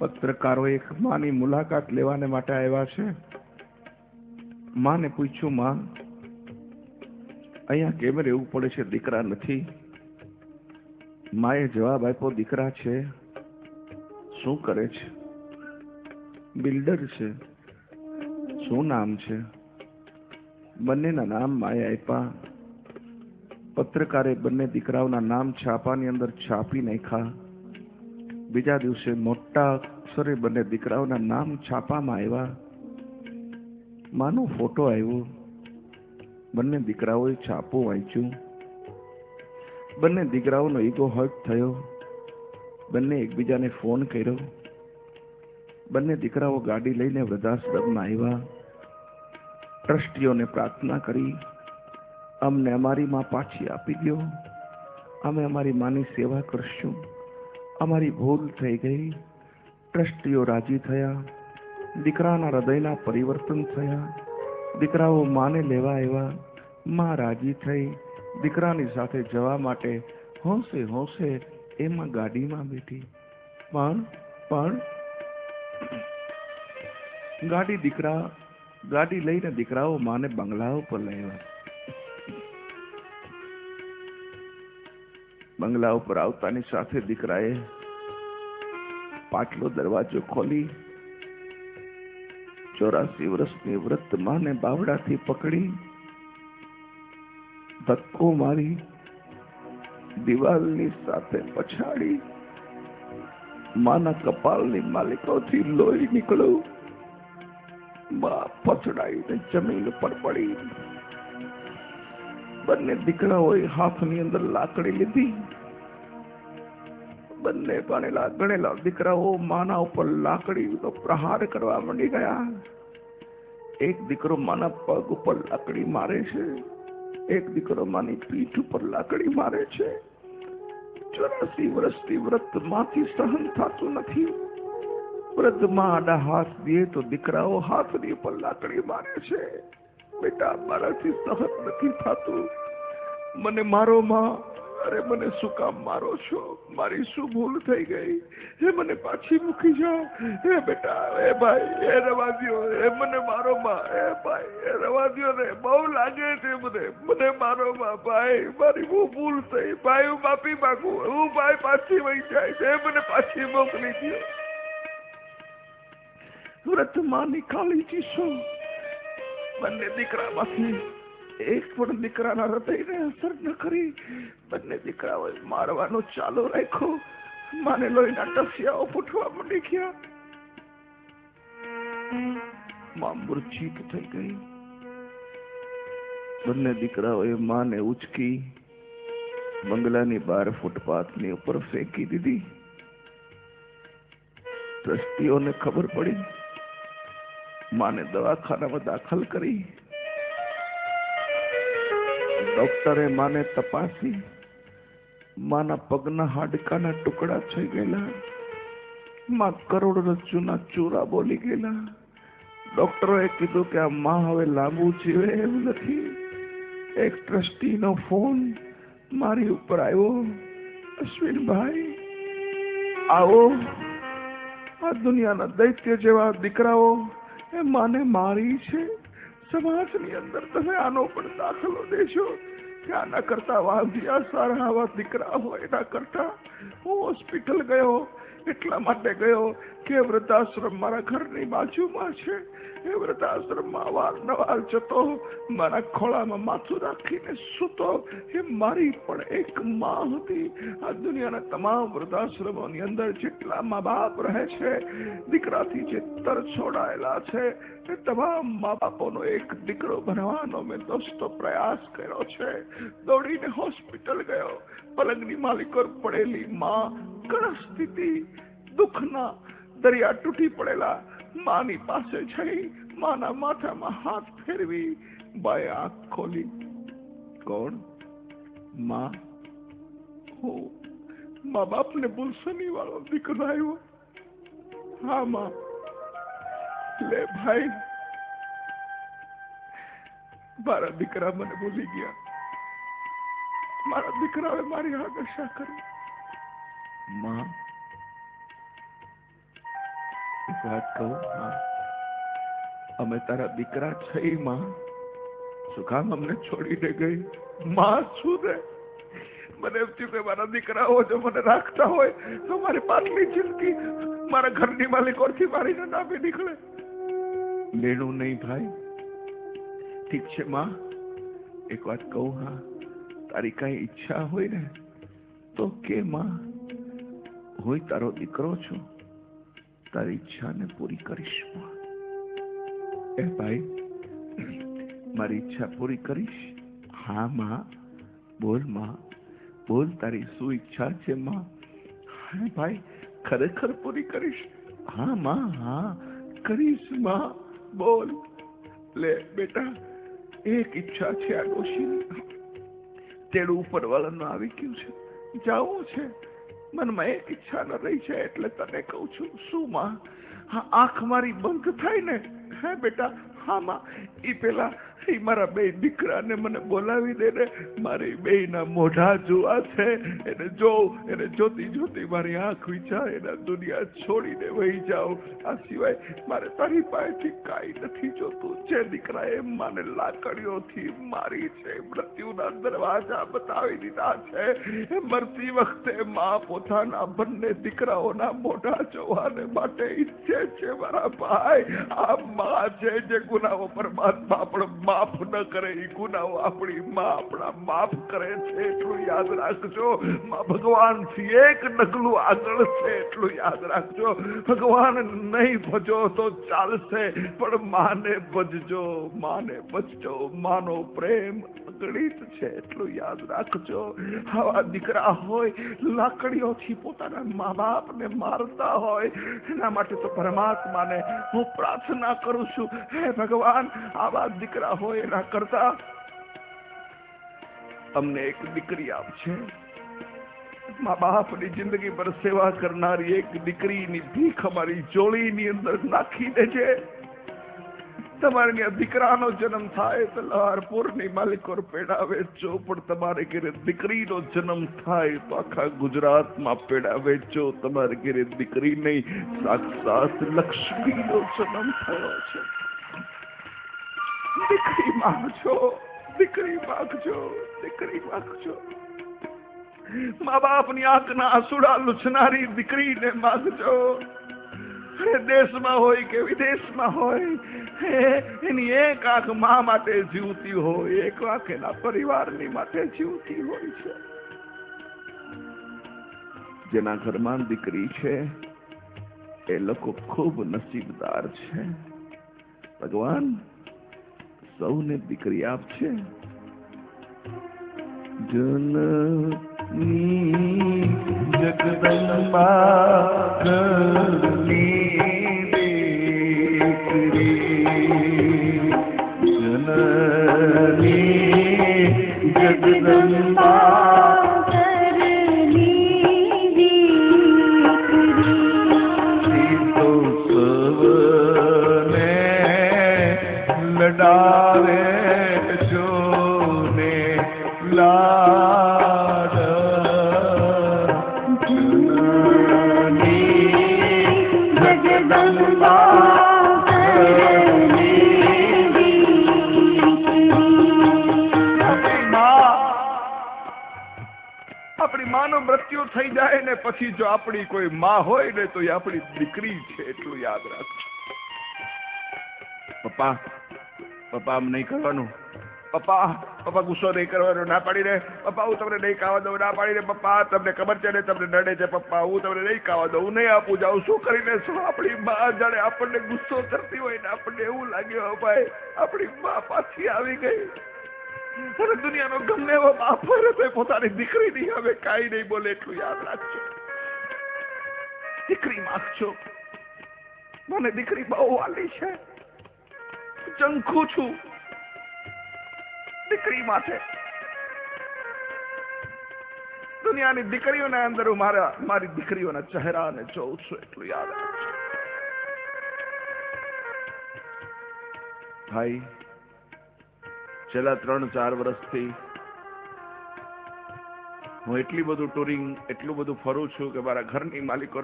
પત્રકારો એક માની મુલાકાત લેવાને માટે આવ્યા છે. માને પૂછ્યું, માં અહીંયા કેમ રહેવું પડે છે? દીકરા નથી. માએ જવાબ આપ્યો, દીકરા છે. શું કરે છે? બિલ્ડર છે. શું નામ છે? બંનેના નામ માએ આપ્યા. પત્રકારે બંને દીકરાઓના નામ છાપાની અંદર છાપી નાખ્યા. બીજા દિવસે મોટા અક્ષરે બંને દીકરાઓના નામ છાપામાં આવ્યા. માનો ફોટો આવ્યો. બંને દીકરાઓએ છાપું વાંચ્યું. બંને દીકરાઓનો ઈગો હર્ટ થયો. બંને એકબીજાને ફોન કર્યો. બંને દીકરાઓ ગાડી લઈને વૃદ્ધાશ્રમમાં આવ્યા. ટ્રસ્ટીઓને પ્રાર્થના કરી, અમને અમારી માં પાછી આપી દો. અમે અમારી માની સેવા કરશું. અમારી ભૂલ થઈ ગઈ. ટ્રસ્ટીઓ રાજી થયા. દીકરાના હૃદયના પરિવર્તન થયા. દીકરાઓ માને લેવા આવ્યા. માં રાજી થઈ. દીકરાની સાથે જવા માટે હોંશે હોંશે એમાં ગાડીમાં બેઠી. પણ ગાડી લઈને દીકરાઓ માને બંગલા ઉપર લાવ્યા. બંગલા ઉપર આવતાની સાથે દીકરાએ પાટલો દરવાજો ખોલી 84 વર્ષની વૃદ્ધ માને બાવડાથી પકડી ધક્કો મારી દિવાલની સાથે પછાડી. માના કપાળની માલિકોથી લોહી નીકળ્યું. બા પછડાઈને જમીન પર પડી. બંને દીકરાઓએ હાથની અંદર લાકડી લીધી. બંને ગણેલા દીકરાઓ માના ઉપર લાકડીનો પ્રહાર કરવા માંડી ગયા. એક દીકરો માના પગ ઉપર લાકડી મારે છે. એક દીકરો માની પીઠ ઉપર લાકડી મારે છે. 84 વર્ષની વૃદ્ધ માંથી સહન થતું નથી. વૃદ્ધ માં આડા હાથ દે તો દીકરાઓ હાથની ઉપર લાકડી મારે છે. બેટા, મારાથી સહન નથી થતું. મને મારો માં. અરે મને શું કામ મારો છો? મારી શું ભૂલ થઈ ગઈ? હે મને પાછી મૂકી જાઓ. હે બેટા, હે ભાઈ, હે રવા દ્યો. હે મને મારો માં. હે ભાઈ, હે રવા દ્યો ને. બહુ લાગે છે મને મારો માં. ભાઈ, મારી બહુ ભૂલ થઈ. ભાઈ, હું માફી માંગુ. હું ભાઈ પાછી વહી જાય. હે મને પાછી મોકલી દો. વ્રત માં નીકાળી ચીસો. બંને દીકરામાંથી એક પણ દીકરાના હૃદયને અસર ન કરી. બંને દીકરાઓએ મારવાનો ચાલુ રાખ્યો. માને લોહીના ટસિયાઓ ફૂટવા માંડી ગયા. માં મૂર્છિત થઈ ગઈ. બંને દીકરાઓએ માને ઉચકી બંગલાની બહાર ફૂટપાથની ઉપર ફેંકી દીધી. ટ્રસ્ટીઓને ખબર પડી. માને દવાખાનામાં દાખલ કરી. ડોક્ટરે માને તપાસી. માના પગના હાડકાના ટુકડા થઈ ગયેલા. માં કરોડરજ્જુના ચૂરા બોલી ગયેલા. ડોક્ટરોએ કીધું કે આ માં હવે લાંબુ જીવે એમ નથી. એક ટ્રસ્ટીનો ફોન મારી ઉપર આવ્યો. અશ્વિનભાઈ, આવો. આ દુનિયાના દૈત્ય જેવા દીકરાઓ એ માને મારી છે. સમાજની અંદર તમે આનો પણ દાખલો દેશો કે આના કરતા વાંધિયા સારા આવા દીકરા હોય એના કરતા. હું હોસ્પિટલ ગયો એટલા માટે ગયો કે વૃદ્ધાશ્રમ મારા ઘરની બાજુમાં છે. એ વૃદ્ધાશ્રમમાં અવારનવાર જતો. મારા ખોળામાં માથું રાખીને સૂતો. એ મારી પણ એક માં હતી. આ દુનિયાના તમામ વૃદ્ધાશ્રમોની અંદર જેટલા મા બાપ રહે છે, દીકરાથી જે તર છોડાયેલા છે, એ તમામ મા બાપોનો એક દીકરો બનવાનો મેં દોસ્તો પ્રયાસ કર્યો છે. દોડીને હોસ્પિટલ ગયો. પલંગની માલિકો પડેલી માં, કણ સ્થિતિ, દુઃખના દરિયા તૂટી પડેલા માની પાસે જઈ માના માથામાં હાથ ફેરવી બાએ આંખ ખોલી. કોણ? માં. હું મા બાપને ભૂલસની વાળો દીકરો આવ્યો. હા માં. લે ભાઈ, મારા દીકરા મને ભૂલી ગયા. મારા દીકરાએ મારી આ દશા કરી. માં, એક વાત કહું, હા, અમે તારા દીકરા છે માં, શું કામ અમને છોડીને ગઈ? માં શું રે, મને એમ થયું કે મારા દીકરાઓ જો મને રાખતા હોય તો મારી પાટલી જિંદગી મારા ઘરની માલિકોથી મારીને નામે નીકળે. લેણું નહીં ભાઈ. ઠીક છે માં, એક વાત કહું, હા, તારી કઈ ઈચ્છા હોય ને તો કે માં, હું તારો દીકરો છું, તારી ઈચ્છાને પૂરી કરીશ માં. એ ભાઈ, મારી ઈચ્છા પૂરી કરીશ? હા માં, બોલ માં, બોલ, તારી શું ઈચ્છા છે માં? હા ભાઈ, ખરેખર પૂરી કરીશ? હા માં, હા કરીશ માં, બોલ. લે બેટા, એક ઈચ્છા છે આ ડોશીની, તેડું ઉપરવાળાનું આવી ગયું છે, જાવું છે, મનમાં એક ઈચ્છા ન રહી છે એટલે તને કહું છું. શું માં? હા, આંખ મારી બંધ થાય ને, હે બેટા? હા માં, ઈ પેલા ઈ મારા બે દીકરાને મને બોલાવી દે ને, મારી બેયના મોઢા જોવા છે, એને એને જોતી જોતી મારી આંખ વિચારે, એના દુનિયા છોડીને વહી જાઉં. આ સિવાય મારે તારી પાસેથી કાંઈ નથી જોતું. જે દીકરાએ મને લાકડીઓથી મારી છે, મૃત્યુના દરવાજા બતાવી દીધા છે, એ મરતી વખતે માં પોતાના બંને દીકરાઓના મોઢા જોવાને માટે ઈચ્છે છે. મારા ભાઈ, આ માં છે જે ગુનાઓ પરમાત્મા પણ માફ ન કરે, એ ગુનાઓ આપણી માં આપણા માફ કરે છે, એટલું યાદ રાખજો. માં ભગવાનથી એક ડગલું આગળ છે, એટલું યાદ રાખજો. ભગવાન નહીં ભજો તો ચાલશે, પણ માને ભજજો, માને ભજજો. માનો પ્રેમ અગણિત છે, એટલું યાદ રાખજો. આવા દીકરા હોય લાકડીઓથી પોતાના મા બાપને મારતા હોય, એના માટે તો પરમાત્માને હું પ્રાર્થના કરું છું, હે ભગવાન, આવા દીકરા હોય એના કરતા અમને એક દીકરી આપશે. મા બાપની જિંદગી પર સેવા કરનારી એક દીકરીની ભીખ અમારી જોડીની અંદર નાખી દેજે. તમારે ત્યાં દીકરાનો જન્મ થાય તો લહારપુરની માલિકો પેડા વેચો, પણ તમારે ઘરે દીકરીનો જન્મ થાય તો આખા ગુજરાતમાં પેડા વેચો. તમારે ઘરે દીકરી નહીં, સાક્ષાત લક્ષ્મીનો જન્મ થયો છે. દીકરી માંગજો, દીકરી માંગજો, દીકરી માંગજો. મા બાપની આંખના આંસુડા લૂછનારી દીકરીને માંગજો. દેશમાં હોય કે વિદેશમાં હોય, એની એક આંખ મા માટે જીવતી હોય, એક આંખ એના પરિવારની માટે જીવતી હોય છે. જેના ઘરમાં દીકરી છે એ લોકો ખૂબ નસીબદાર છે. ભગવાન સૌને દીકરી આપશે. જનની જગદંબા લડાવે જોને લાડ જગદંબા આપણી માનું મૃત્યુ થઈ જાય ને પછી જો આપણી કોઈ માં હોય ને તો એ આપણી દીકરી છે, એટલું યાદ રાખજો. પપ્પા, પપ્પા આમ નહીં કરવાનું. પપ્પા, પપ્પા ગુસ્સો નહીં કરવાનો, ના પાડી દે. પપ્પા હું તમને નહીં ખાવા દઉં, ના પાડી દે. પપ્પા તમને ખબર છે ને તમને નડે છે. પપ્પા હું તમને નહીં ખાવા દઉં, હું નહીં આપું જાઉં. શું કરીને શું આપણી માં જાણે આપણને ગુસ્સો કરતી હોય ને આપણને એવું લાગ્યું ભાઈ આપણી માં પાછી આવી ગઈ. અને દુનિયાનો ગમે એવો બાપ હોય તો પોતાની દીકરી ની હવે કાંઈ નહીં બોલે, એટલું યાદ રાખજો. દીકરી માગજો. મને દીકરી બહુ વાલી છે, ચંખું છું દીકરી માટે. દુનિયાની દીકરીઓના અંદર હું મારી દીકરીઓના ચહેરાને જોઉં છું, એટલું યાદ રાખજો. ભાઈ, છેલ્લા 3-4 વર્ષથી હું એટલું બધું ટુરિંગ, એટલું બધું ફરું છું કે મારા ઘરની માલિકો